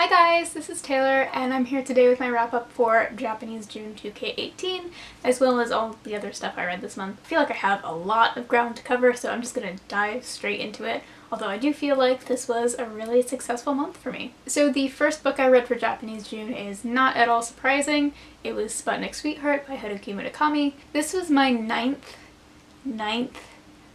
Hi guys, this is Taylor and I'm here today with my wrap up for Japanese June 2K18 as well as all the other stuff I read this month. I feel like I have a lot of ground to cover, so I'm just gonna dive straight into it, although I do feel like this was a really successful month for me. So the first book I read for Japanese June is not at all surprising. It was Sputnik Sweetheart by Haruki Murakami. This was my ninth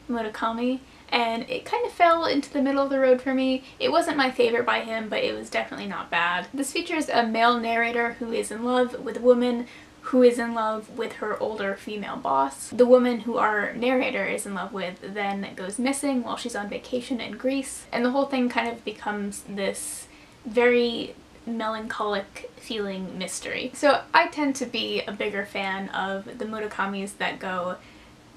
Murakami, and it kind of fell into the middle of the road for me. It wasn't my favorite by him, but it was definitely not bad. This features a male narrator who is in love with a woman who is in love with her older female boss. The woman who our narrator is in love with then goes missing while she's on vacation in Greece, and the whole thing kind of becomes this very melancholic feeling mystery. So I tend to be a bigger fan of the Murakamis that go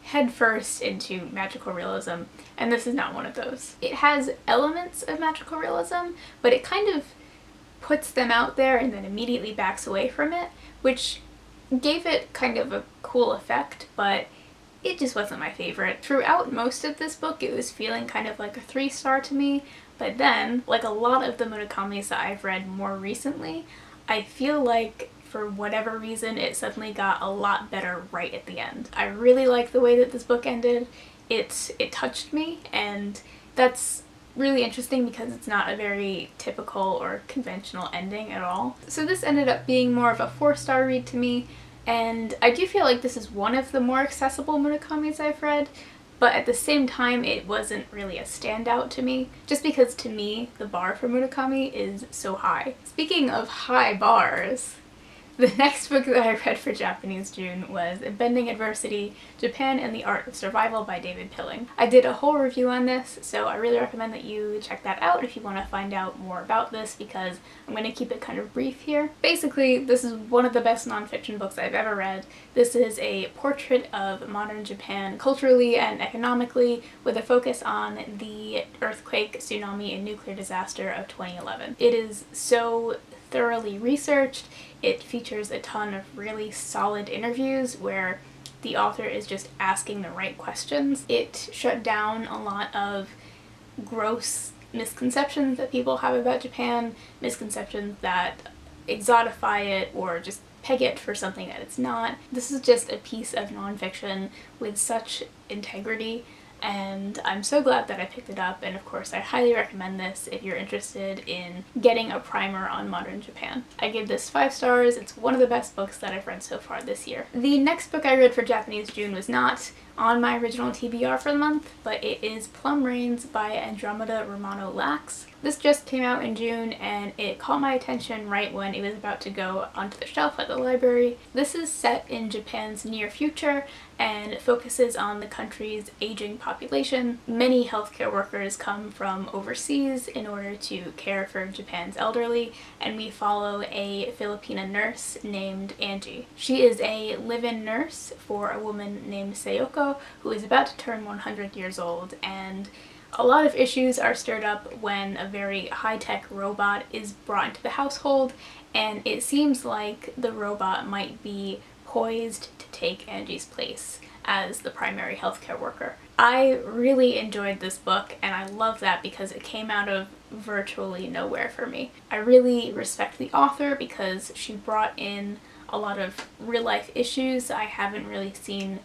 headfirst into magical realism, and this is not one of those. It has elements of magical realism, but it kind of puts them out there and then immediately backs away from it, which gave it kind of a cool effect, but it just wasn't my favorite. Throughout most of this book it was feeling kind of like a 3-star to me, but then, like a lot of the Murakamis that I've read more recently, I feel like for whatever reason it suddenly got a lot better right at the end. I really like the way that this book ended. It touched me, and that's really interesting because it's not a very typical or conventional ending at all. So this ended up being more of a 4-star read to me, and I do feel like this is one of the more accessible Murakamis I've read, but at the same time it wasn't really a standout to me, just because to me the bar for Murakami is so high. Speaking of high bars, the next book that I read for Japanese June was Bending Adversity, Japan and the Art of Survival by David Pilling. I did a whole review on this, so I really recommend that you check that out if you want to find out more about this, because I'm going to keep it kind of brief here. Basically, this is one of the best nonfiction books I've ever read. This is a portrait of modern Japan culturally and economically, with a focus on the earthquake, tsunami, and nuclear disaster of 2011. It is so thoroughly researched. It features a ton of really solid interviews where the author is just asking the right questions. It shut down a lot of gross misconceptions that people have about Japan, misconceptions that exotify it or just peg it for something that it's not. This is just a piece of nonfiction with such integrity, and I'm so glad that I picked it up, and of course I highly recommend this if you're interested in getting a primer on modern Japan. I give this 5 stars. It's one of the best books that I've read so far this year. The next book I read for Japanese June was not on my original TBR for the month, but it is Plum by Andromeda, Romano, Lakhs. This just came out in June and it caught my attention right when it was about to go onto the shelf at the library. This is set in Japan's near future and focuses on the country's aging population. Many healthcare workers come from overseas in order to care for Japan's elderly, and we follow a Filipina nurse named Angie. She is a live-in nurse for a woman named Sayoko who is about to turn 100 years old, and a lot of issues are stirred up when a very high-tech robot is brought into the household, and it seems like the robot might be poised to take Angie's place as the primary healthcare worker. I really enjoyed this book, and I love that because it came out of virtually nowhere for me. I really respect the author because she brought in a lot of real-life issues I haven't really seen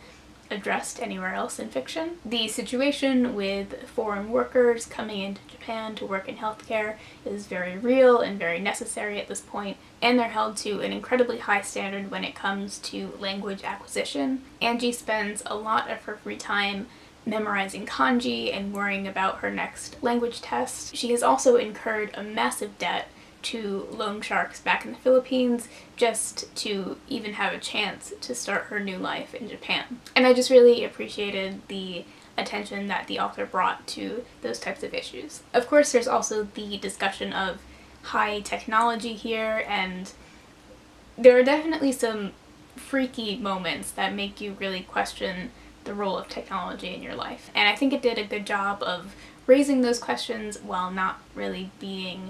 addressed anywhere else in fiction. The situation with foreign workers coming into Japan to work in healthcare is very real and very necessary at this point, and they're held to an incredibly high standard when it comes to language acquisition. Angie spends a lot of her free time memorizing kanji and worrying about her next language test. She has also incurred a massive debt to loan sharks back in the Philippines just to even have a chance to start her new life in Japan. And I just really appreciated the attention that the author brought to those types of issues. Of course, there's also the discussion of high technology here, and there are definitely some freaky moments that make you really question the role of technology in your life. And I think it did a good job of raising those questions while not really being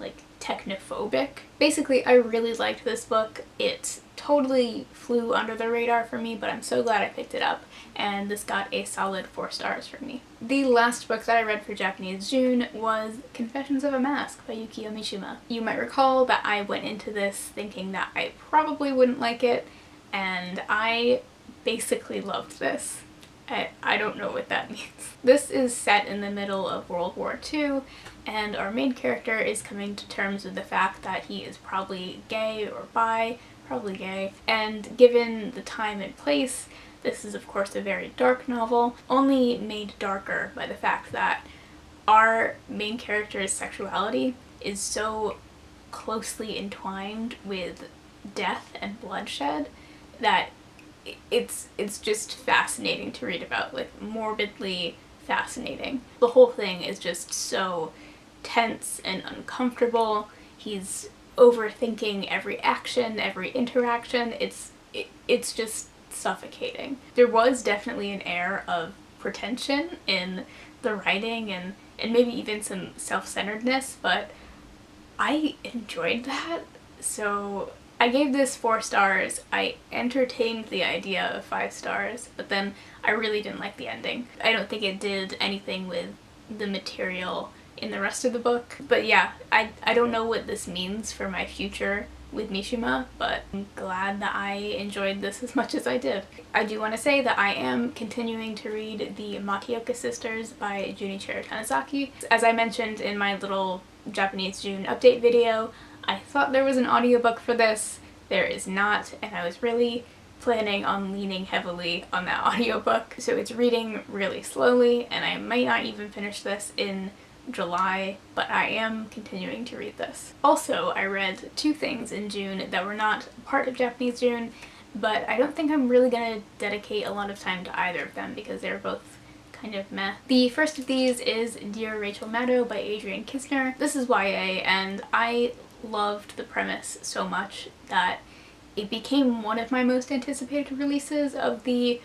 like technophobic. Basically, I really liked this book. It totally flew under the radar for me, but I'm so glad I picked it up, and this got a solid 4 stars from me. The last book that I read for Japanese June was Confessions of a Mask by Yukio Mishima. You might recall that I went into this thinking that I probably wouldn't like it, and I basically loved this. I don't know what that means. This is set in the middle of World War II, and our main character is coming to terms with the fact that he is probably gay or bi, probably gay, and given the time and place, this is of course a very dark novel, only made darker by the fact that our main character's sexuality is so closely entwined with death and bloodshed that it's just fascinating to read about, like morbidly fascinating. The whole thing is just so tense and uncomfortable. He's overthinking every action, every interaction. It's just suffocating. There was definitely an air of pretension in the writing and maybe even some self-centeredness, but I enjoyed that. So I gave this 4 stars. I entertained the idea of 5 stars, but then I really didn't like the ending. I don't think it did anything with the material in the rest of the book. But yeah, I don't know what this means for my future with Mishima, but I'm glad that I enjoyed this as much as I did. I do want to say that I am continuing to read the Makioka Sisters by Junichiro Tanizaki. As I mentioned in my little Japanese June update video, I thought there was an audiobook for this. There is not, and I was really planning on leaning heavily on that audiobook. So it's reading really slowly, and I might not even finish this in July, but I am continuing to read this. Also, I read 2 things in June that were not part of Japanese June, but I don't think I'm really gonna dedicate a lot of time to either of them because they're both kind of meh. The first of these is Dear Rachel Maddow by Adrian Kisner. This is YA, and I loved the premise so much that it became one of my most anticipated releases of the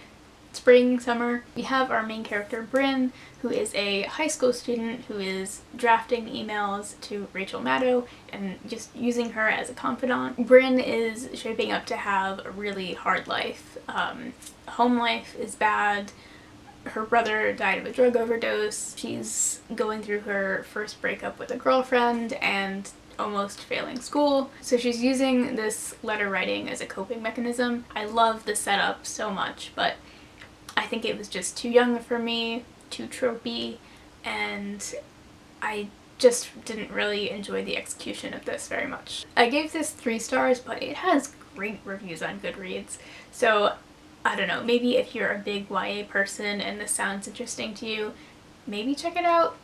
spring, summer. We have our main character Bryn, who is a high school student who is drafting emails to Rachel Maddow and just using her as a confidant. Bryn is shaping up to have a really hard life. Home life is bad. Her brother died of a drug overdose. She's going through her first breakup with a girlfriend and almost failing school. So she's using this letter writing as a coping mechanism. I love the setup so much, but I think it was just too young for me, too tropey, and I just didn't really enjoy the execution of this very much. I gave this 3 stars, but it has great reviews on Goodreads, so I don't know, maybe if you're a big YA person and this sounds interesting to you, maybe check it out.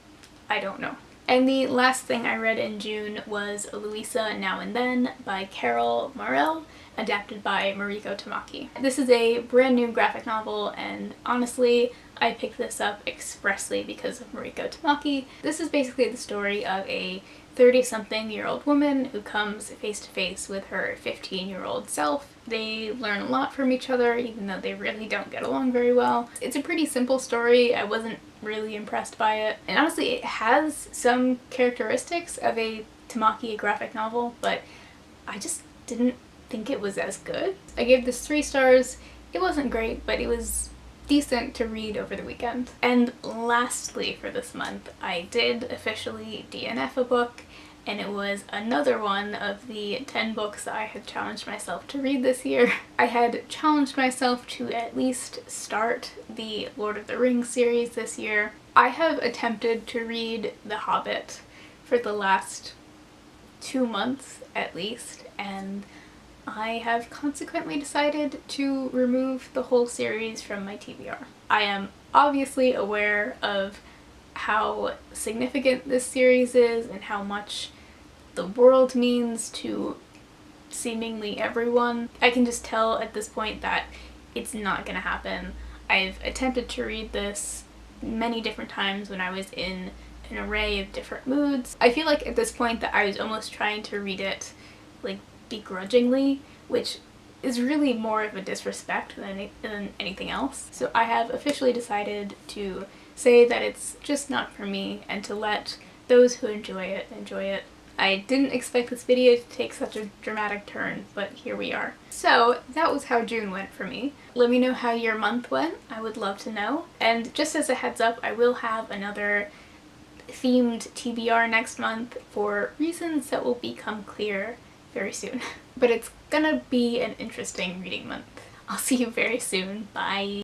I don't know. And the last thing I read in June was Louisa Now and Then by Carol Morel, adapted by Mariko Tamaki. This is a brand new graphic novel, and honestly, I picked this up expressly because of Mariko Tamaki. This is basically the story of a 30-something-year-old woman who comes face to face with her 15-year-old self. They learn a lot from each other, even though they really don't get along very well. It's a pretty simple story. I wasn't really impressed by it. And honestly, it has some characteristics of a Tamaki graphic novel, but I just didn't think it was as good. I gave this 3 stars. It wasn't great, but it was decent to read over the weekend. And lastly for this month, I did officially DNF a book, and it was another one of the 10 books that I had challenged myself to read this year. I had challenged myself to at least start the Lord of the Rings series this year. I have attempted to read The Hobbit for the last 2 months at least, and I have consequently decided to remove the whole series from my TBR. I am obviously aware of how significant this series is and how much the world means to seemingly everyone. I can just tell at this point that it's not gonna happen. I've attempted to read this many different times when I was in an array of different moods. I feel like at this point that I was almost trying to read it like begrudgingly, which is really more of a disrespect than anything else. So I have officially decided to say that it's just not for me and to let those who enjoy it enjoy it. I didn't expect this video to take such a dramatic turn, but here we are. So that was how June went for me. Let me know how your month went. I would love to know. And just as a heads up, I will have another themed TBR next month for reasons that will become clear very soon. But it's gonna be an interesting reading month. I'll see you very soon. Bye!